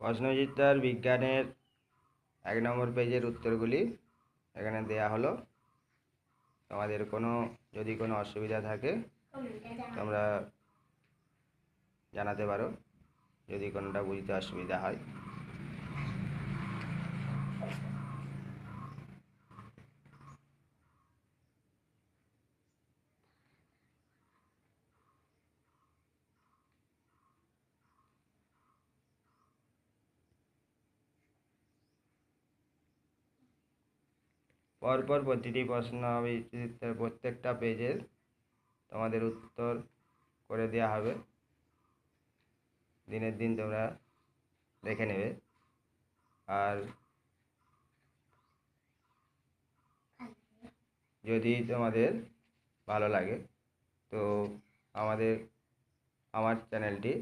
প্রশ্নচিত্রার বিজ্ঞানের 1 নম্বর পেজের উত্তরগুলি এখানে দেয়া হলো। তোমাদের যদি কোনো অসুবিধা থাকে তোমরা জানাতে পারো, যদি কোনোটা বুঝতে অসুবিধা হয়। পরপর প্রতিটি প্রশ্নচিত্রের প্রত্যেকটা পেজের তোমাদের উত্তর করে দেওয়া হবে। দিনের দিন তোমরা দেখে নেবে। আর যদি তোমাদের ভালো লাগে তো আমার চ্যানেলটি